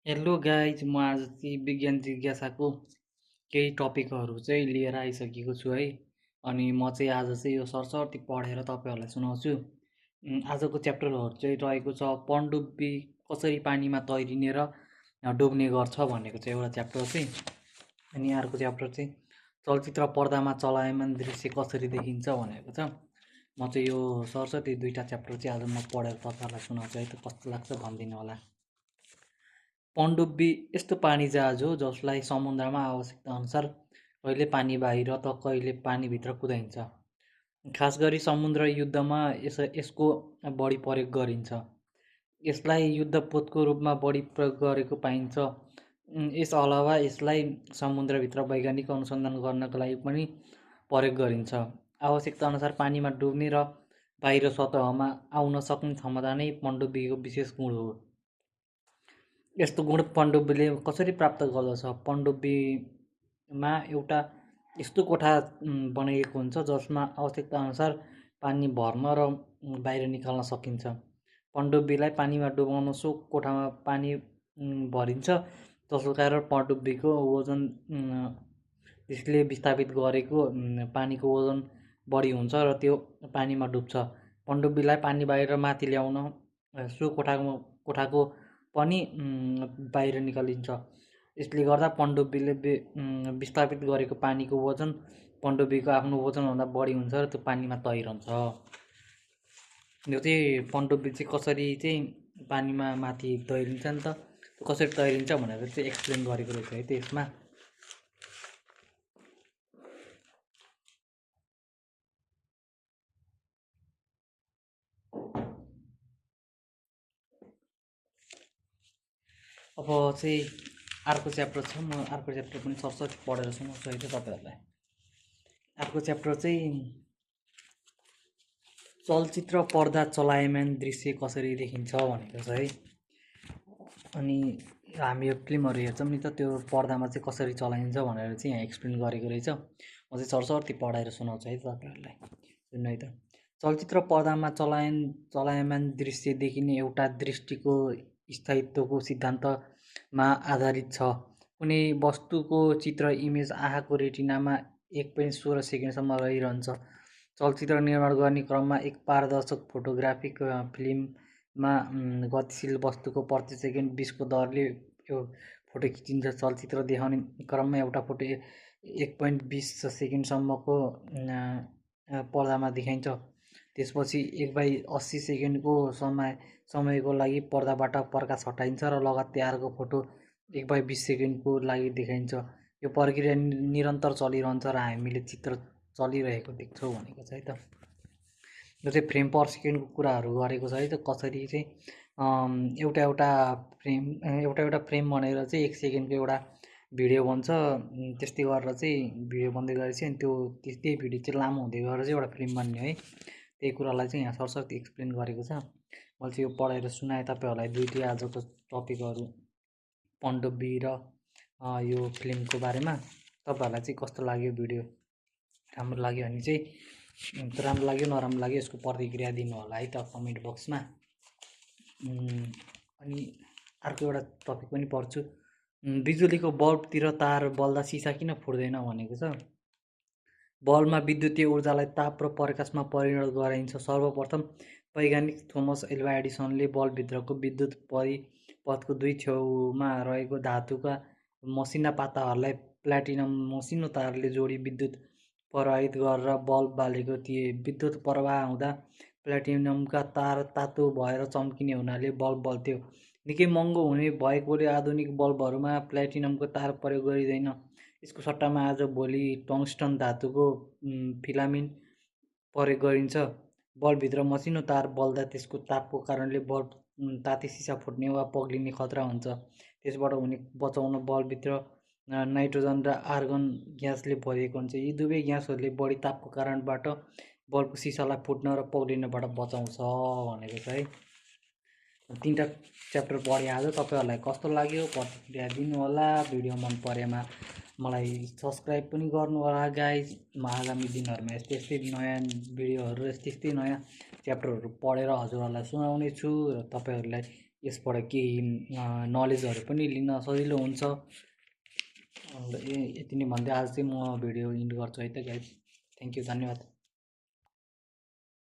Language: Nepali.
हेलो गाइज, म आज चाहिँ विज्ञान जिज्ञासाको केही टपिकहरू चाहिँ लिएर आइसकेको छु है। अनि म चाहिँ आज चाहिँ यो सरसर्ती पढेर तपाईँहरूलाई सुनाउँछु। आजको च्याप्टरहरू चाहिँ रहेको छ पनडुब्बी कसरी पानीमा तैरिने र डुब्ने गर्छ भनेको चाहिँ एउटा च्याप्टर चाहिँ। अनि अर्को च्याप्टर चाहिँ चलचित्र पर्दामा चलायमान दृश्य कसरी देखिन्छ भनेको छ। म चाहिँ यो सरसर्ती दुईवटा च्याप्टर चाहिँ आज म पढेर तपाईँहरूलाई सुनाउँछु है, त कस्तो लाग्छ भनिदिनु होला। पनडुब्बी यस्तो पानी जहाज हो जसलाई समुद्रमा आवश्यकता अनुसार कहिले पानी बाहिर त कहिले पानीभित्र कुदाइन्छ। खास गरी समुद्र युद्धमा यसको बढी प्रयोग गरिन्छ। यसलाई युद्धपोतको रूपमा बढी प्रयोग गरेको पाइन्छ। यस अलावा यसलाई समुद्रभित्र वैज्ञानिक अनुसन्धान गर्नका लागि पनि प्रयोग गरिन्छ। आवश्यकता अनुसार पानीमा डुब्ने र बाहिर सतहमा आउन सक्ने क्षमता नै पनडुब्बीको विशेष गुण हो। यस्तो गुण पनडुब्बीले कसरी प्राप्त गर्दछ? पनडुब्बीमा एउटा यस्तो कोठा बनाइएको हुन्छ जसमा आवश्यकता अनुसार पानी भर्न र बाहिर निकाल्न सकिन्छ। पनडुब्बीलाई पानीमा डुबाउन सो कोठामा पानी भरिन्छ, जसको कारण पनडुब्बीको वजन त्यसले विस्थापित गरेको पानीको वजन बढी हुन्छ र त्यो पानीमा डुब्छ। पनडुब्बीलाई पानी बाहिर माथि ल्याउन सो कोठाको पनि बाहिर निकालिन्छ। यसले गर्दा पनडुब्बीले विस्थापित गरेको पानीको वजन पनडुब्बीको आफ्नो वजनभन्दा बढी हुन्छ र त्यो पानीमा तैरन्छ। यो चाहिँ पनडुब्बी चाहिँ कसरी चाहिँ पानीमा माथि तैरिन्छ नि त, कसरी तैरिन्छ भनेर चाहिँ एक्सप्लेन गरेको रहेछ है त्यसमा। अब चाहिँ अर्को च्याप्टर छ, म अर्को च्याप्टर पनि सरसरी पढेर सुनाउँछु है त तपाईँहरूलाई। अर्को च्याप्टर चाहिँ चलचित्र पर्दा चलायमान दृश्य कसरी देखिन्छ भनेको छ है। अनि हामी यो फिल्महरू हेर्छौँ नि त, त्यो पर्दामा चाहिँ कसरी चलाइन्छ भनेर चाहिँ यहाँ एक्सप्लेन गरेको रहेछ। म चाहिँ सरसर्ती पढाएर सुनाउँछु है त तपाईँहरूलाई, सुन्नु है त। चलचित्र पर्दामा चलायमान दृश्य देखिने एउटा दृष्टिको स्थायित्वको सिद्धान्तमा आधारित छ। कुनै वस्तुको चित्र इमेज आँखाको रेटिनामा 1.16 सेकेन्डसम्म रहिरहन्छ। चलचित्र निर्माण गर्ने क्रममा एक पारदर्शक फोटोग्राफिक फिल्ममा गतिशील वस्तुको प्रति सेकेन्ड 20 को दरले यो फोटो खिचिन्छ। चलचित्र देखाउने क्रममा एउटा फोटो 1.20 सेकेन्डसम्मको पर्दामा देखाइन्छ। त्यसपछि 1/80 सेकेन्डको समयको लागि पर्दाबाट प्रकाश हटाइन्छ र लगत्तै अर्को फोटो 1/20 सेकेन्डको लागि देखाइन्छ। यो प्रक्रिया निरन्तर चलिरहन्छ र हामीले चित्र चलिरहेको देख्छौँ भनेको छ है त। यो चाहिँ फ्रेम पर सेकेन्डको कुराहरू गरेको छ है त, कसरी चाहिँ एउटा फ्रेम भनेर चाहिँ 1 सेकेन्डको एउटा भिडियो बन्छ। त्यस्तै गरेर चाहिँ भिडियो बन्दै गएपछि अनि त्यही भिडियो चाहिँ लामो हुँदै गएर चाहिँ एउटा फिल्म बन्ने है। त्यही कुरालाई चाहिँ यहाँ सरसर्ती एक्सप्लेन गरेको छ। मैले चाहिँ यो पढाएर सुनाएँ तपाईँहरूलाई दुईटै आजको टपिकहरू, पनडुब्बी र यो फिल्मको बारेमा। तपाईँहरूलाई चाहिँ कस्तो लाग्यो भिडियो? राम्रो लाग्यो भने चाहिँ राम्रो लाग्यो नराम्रो लाग्यो यसको प्रतिक्रिया दिनु होला है त कमेन्ट बक्समा। अनि अर्को एउटा टपिक पनि पढ्छु। बिजुलीको बल्बतिर तार बल्दा सिसा किन फुट्दैन भनेको छ। बल्बमा विद्युतीय ऊर्जालाई ताप र प्रकाशमा परिणत गराइन्छ। सर्वप्रथम वैज्ञानिक थोमस एल्वा एडिसनले बल्बभित्रको विद्युत परिपथको दुई छेउमा रहेको धातुका मसिना पाताहरूलाई प्लाटिनम मसिनो तारले जोडी विद्युत प्रवाहित गरेर बल्ब बालेको थिए। विद्युत प्रवाह हुँदा प्लाटिनमका तार तातो भएर चम्किने हुनाले बल्ब बल्थ्यो। निकै महँगो हुने भएकोले आधुनिक बल्बहरूमा प्लाटिनमको तार प्रयोग गरिँदैन। यसको सट्टामा आजभोलि टङ्स्टन धातुको फिलामेन्ट प्रयोग गरिन्छ। बल्बभित्र मसिनो तार बल्दा त्यसको तापको कारणले बल्ब ताते सिसा फुट्ने वा पग्लिने खतरा हुन्छ। त्यसबाट हुने बचाउन बल्बभित्र नाइट्रोजन र आर्गन ग्यासले भरिएको हुन्छ। यी दुवै ग्यासहरूले बढी तापको कारणबाट बल्बको सिसालाई फुट्न र पग्लिनबाट बचाउँछ भनेको छ है। 3टा च्याप्टर पढेँ आज। तपाईँहरूलाई कस्तो लाग्यो प्रतिक्रिया दिनु होला। भिडियो मन परेमा मलाई सब्सक्राइब पनि गर्नु होला गाइज। म आगामी दिनहरूमा यस्तै नयाँ भिडियोहरू यस्तै नयाँ च्याप्टरहरू पढेर हजुरहरूलाई सुनाउने छु र तपाईँहरूलाई यसबाट केही नलेजहरू पनि लिन सजिलो हुन्छ। यति नै भन्दै आज चाहिँ म भिडियो इन्ड गर्छु है त गाइस। थ्याङ्क यू, धन्यवाद।